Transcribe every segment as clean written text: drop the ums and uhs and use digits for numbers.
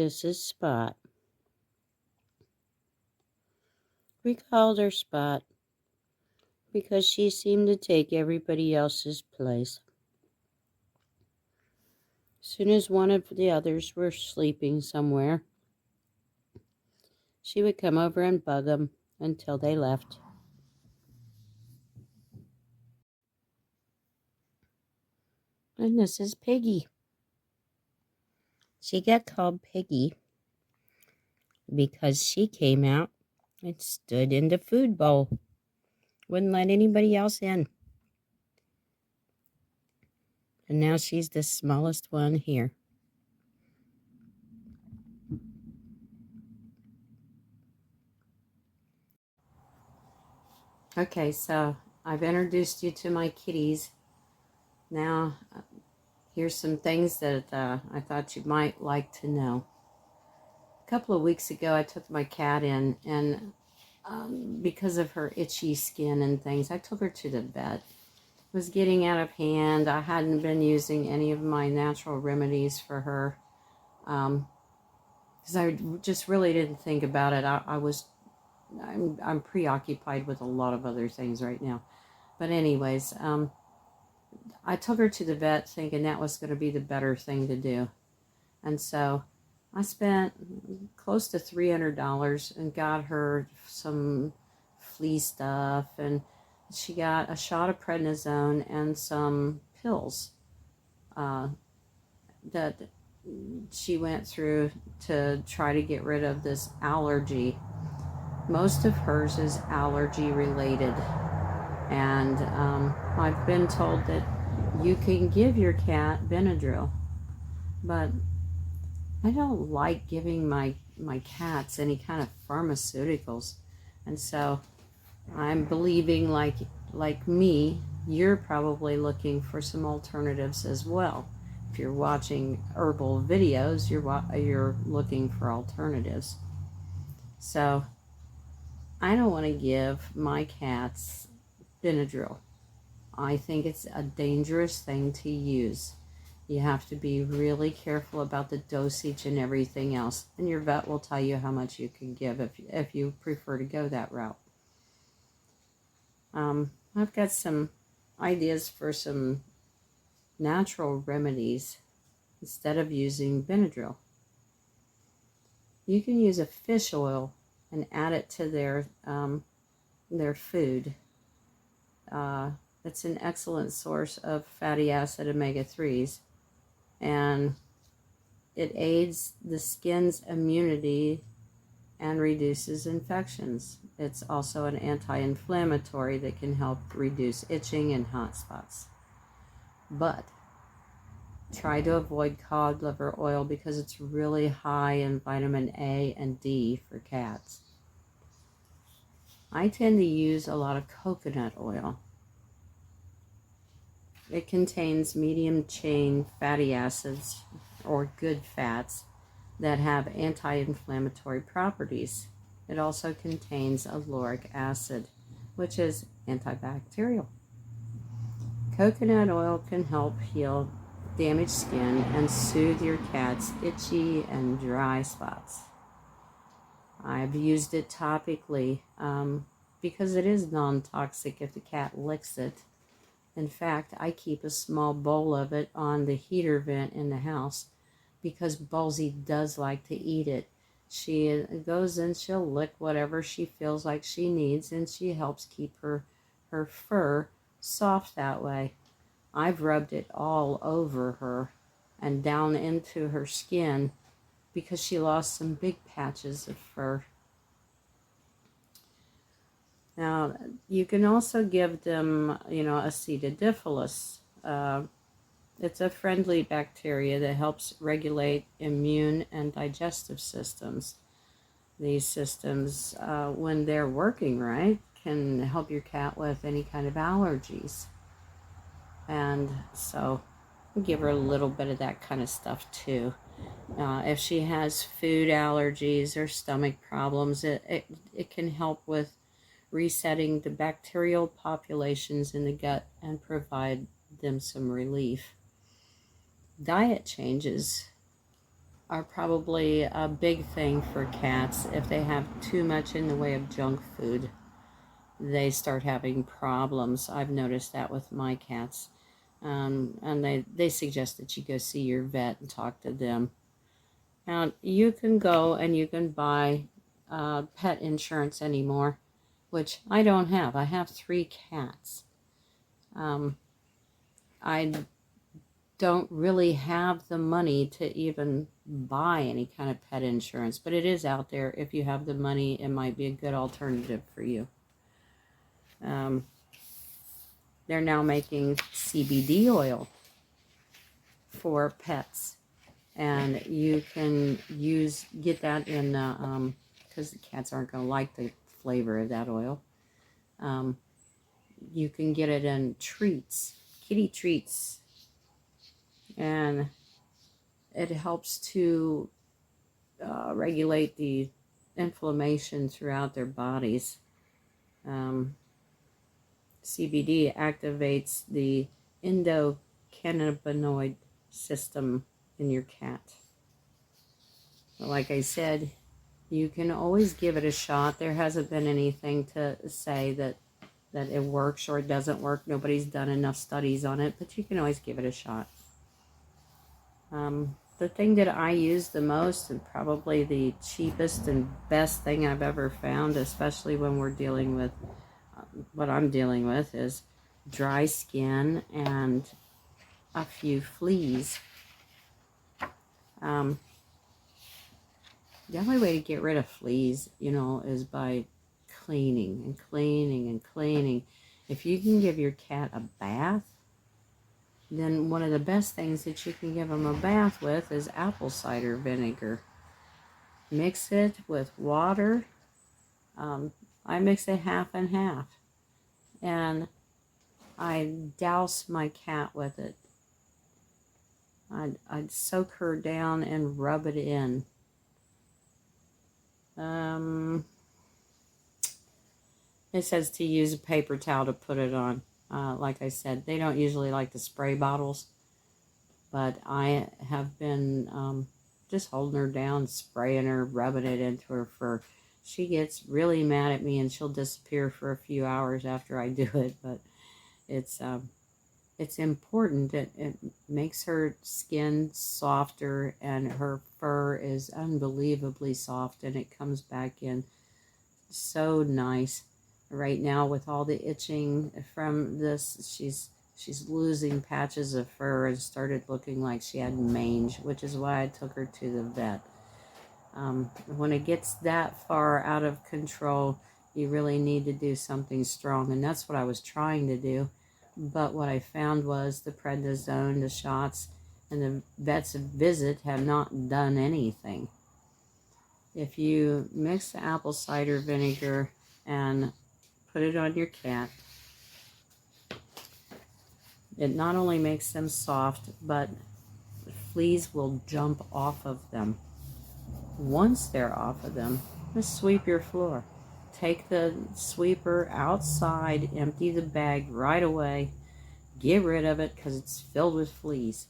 This is Spot. We called her Spot because she seemed to take everybody else's place. As soon as one of the others were sleeping somewhere, she would come over and bug them until they left. And this is Piggy. She got called Piggy because she came out and stood in the food bowl. Wouldn't let anybody else in. And now she's the smallest one here. Okay, so I've introduced you to my kitties. Now, here's some things that I thought you might like to know. A couple of weeks ago, I took my cat in, and because of her itchy skin and things, I took her to the vet. It was getting out of hand. I hadn't been using any of my natural remedies for her because I just really didn't think about it. I'm preoccupied with a lot of other things right now. But anyways, I took her to the vet thinking that was going to be the better thing to do. And so I spent close to $300 and got her some flea stuff, and she got a shot of prednisone and some pills that she went through to try to get rid of this allergy. Most of hers is allergy related, and I've been told that you can give your cat Benadryl, but I don't like giving my cats any kind of pharmaceuticals. And so I'm believing, like me, you're probably looking for some alternatives as well. If you're watching herbal videos, you're looking for alternatives. So I don't want to give my cats Benadryl. I think it's a dangerous thing to use. You have to be really careful about the dosage and everything else. And your vet will tell you how much you can give if you prefer to go that route. I've got some ideas for some natural remedies instead of using Benadryl. You can use a fish oil and add it to their food. It's an excellent source of fatty acid omega-3s, and it aids the skin's immunity and reduces infections. It's also an anti-inflammatory that can help reduce itching and hot spots. But try to avoid cod liver oil because it's really high in vitamin A and D for cats. I tend to use a lot of coconut oil. It contains medium chain fatty acids, or good fats, that have anti-inflammatory properties. It also contains lauric acid, which is antibacterial. Coconut oil can help heal damaged skin and soothe your cat's itchy and dry spots. I've used it topically because it is non-toxic if the cat licks it. In fact, I keep a small bowl of it on the heater vent in the house because Ballsy does like to eat it. She goes and she'll lick whatever she feels like she needs, and she helps keep her fur soft that way. I've rubbed it all over her and down into her skin because she lost some big patches of fur. Now, you can also give them, acidophilus. It's a friendly bacteria that helps regulate immune and digestive systems. These systems, when they're working right, can help your cat with any kind of allergies. And so give her a little bit of that kind of stuff too. If she has food allergies or stomach problems, it can help with resetting the bacterial populations in the gut and provide them some relief. Diet changes are probably a big thing for cats. If they have too much in the way of junk food, they start having problems. I've noticed that with my cats. And they suggest that you go see your vet and talk to them. Now, you can go and you can buy pet insurance anymore, which I don't have. I have 3 cats. I don't really have the money to even buy any kind of pet insurance, but it is out there. If you have the money, it might be a good alternative for you. They're now making CBD oil for pets, and you can get that in because the cats aren't going to like the flavor of that oil. You can get it in treats, kitty treats, and it helps to regulate the inflammation throughout their bodies. CBD activates the endocannabinoid system in your cat. Like I said, you can always give it a shot. There hasn't been anything to say that it works or it doesn't work. Nobody's done enough studies on it, but you can always give it a shot. The thing that I use the most, and probably the cheapest and best thing I've ever found, especially when we're dealing with what I'm dealing with, is dry skin and a few fleas. The only way to get rid of fleas, is by cleaning and cleaning and cleaning. If you can give your cat a bath, then one of the best things that you can give them a bath with is apple cider vinegar. Mix it with water. I mix it half and half. And I douse my cat with it. I'd soak her down and rub it in. It says to use a paper towel to put it on. Like I said, they don't usually like the spray bottles, but I have been just holding her down, spraying her, rubbing it into her fur. She gets really mad at me and she'll disappear for a few hours after I do it, but it's important. It makes her skin softer, and her fur is unbelievably soft, and it comes back in so nice. Right now, with all the itching from this, she's losing patches of fur and started looking like she had mange, which is why I took her to the vet. When it gets that far out of control, you really need to do something strong, and that's what I was trying to do. But what I found was the prednisone, the shots, and the vet's visit have not done anything. If you mix the apple cider vinegar and put it on your cat, it not only makes them soft, but fleas will jump off of them. Once they're off of them, just sweep your floor. Take the sweeper outside, empty the bag right away, get rid of it because it's filled with fleas.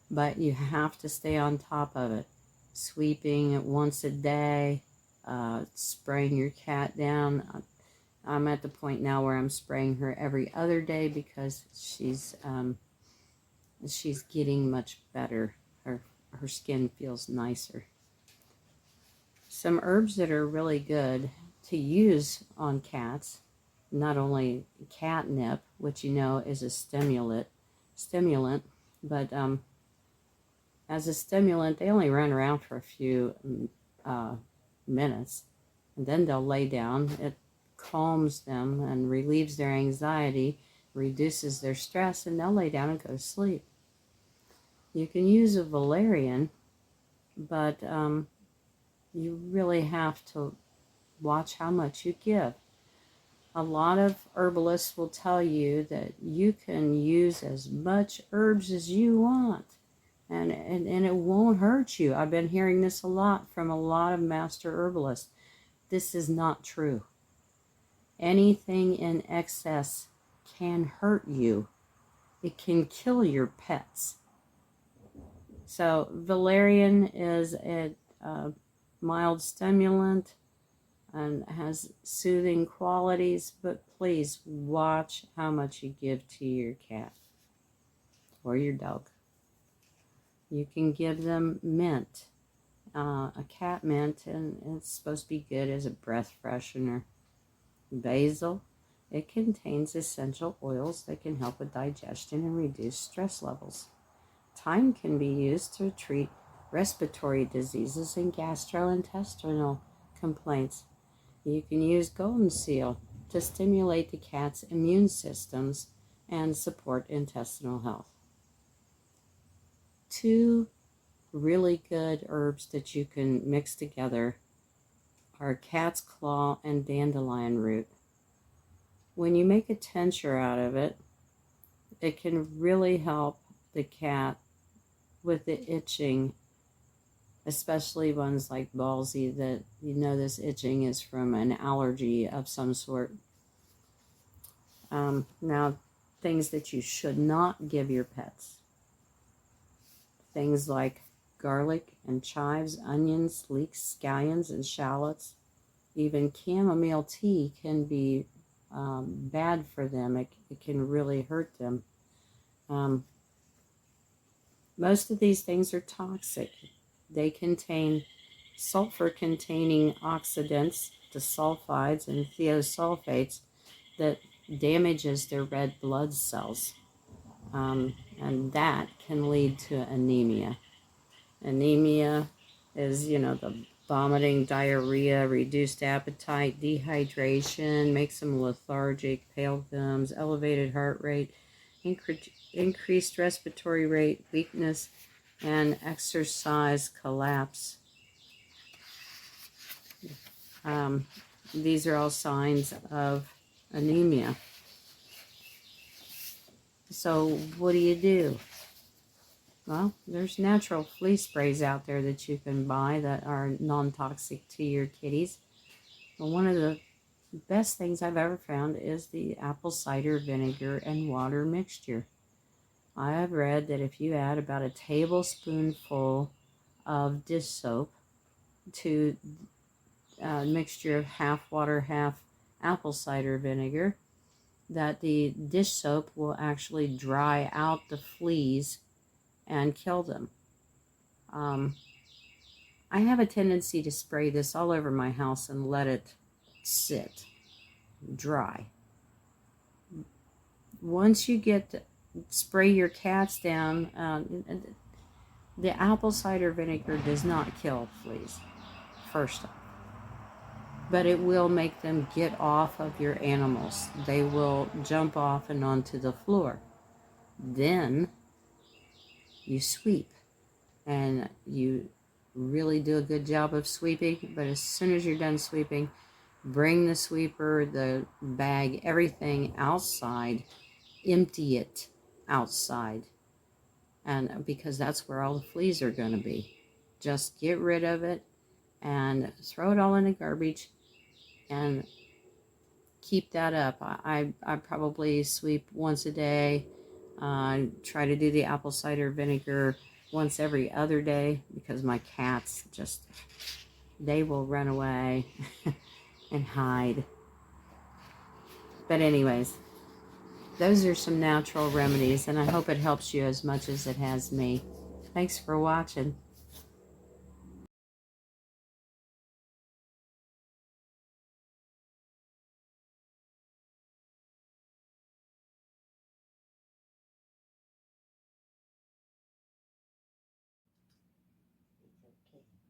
But you have to stay on top of it. Sweeping it once a day, spraying your cat down. I'm at the point now where I'm spraying her every other day because she's getting much better. Her skin feels nicer. Some herbs that are really good to use on cats, not only catnip, which is a stimulant, but as a stimulant, they only run around for a few minutes, and then they'll lay down. It calms them and relieves their anxiety, reduces their stress, and they'll lay down and go to sleep. You can use a valerian, but you really have to watch how much you give. A lot of herbalists will tell you that you can use as much herbs as you want, and it won't hurt you. I've been hearing this a lot from a lot of master herbalists. This is not true. Anything in excess can hurt you. It can kill your pets. So valerian is a mild stimulant and has soothing qualities, but please watch how much you give to your cat or your dog. You can give them mint, a cat mint, and it's supposed to be good as a breath freshener. Basil, it contains essential oils that can help with digestion and reduce stress levels. Thyme can be used to treat respiratory diseases and gastrointestinal complaints. You can use golden seal to stimulate the cat's immune systems and support intestinal health. Two really good herbs that you can mix together are cat's claw and dandelion root. When you make a tincture out of it, it can really help the cat with the itching, especially ones like Ballsy that this itching is from an allergy of some sort. Now, things that you should not give your pets. Things like garlic and chives, onions, leeks, scallions, and shallots. Even chamomile tea can be bad for them. It can really hurt them. Most of these things are toxic. They contain sulfur-containing oxidants, the sulfides and thiosulfates, that damages their red blood cells. And that can lead to anemia. Anemia is, the vomiting, diarrhea, reduced appetite, dehydration, makes them lethargic, pale gums, elevated heart rate, increased respiratory rate, weakness, and exercise collapse. These are all signs of anemia. So what do? Well, there's natural flea sprays out there that you can buy that are non-toxic to your kitties. But one of the best things I've ever found is the apple cider vinegar and water mixture. I have read that if you add about a tablespoonful of dish soap to a mixture of half water, half apple cider vinegar, that the dish soap will actually dry out the fleas and kill them. I have a tendency to spray this all over my house and let it sit dry. Once you spray your cats down, the apple cider vinegar does not kill fleas, first off. But it will make them get off of your animals. They will jump off and onto the floor. Then you sweep, and you really do a good job of sweeping, but as soon as you're done sweeping, bring the sweeper, the bag, everything outside, empty it outside, and because that's where all the fleas are going to be. Just get rid of it and throw it all in the garbage and keep that up. I probably sweep once a day. Try to do the apple cider vinegar once every other day, because my cats they will run away and hide. But anyways, those are some natural remedies, and I hope it helps you as much as it has me. Thanks for watching. Okay.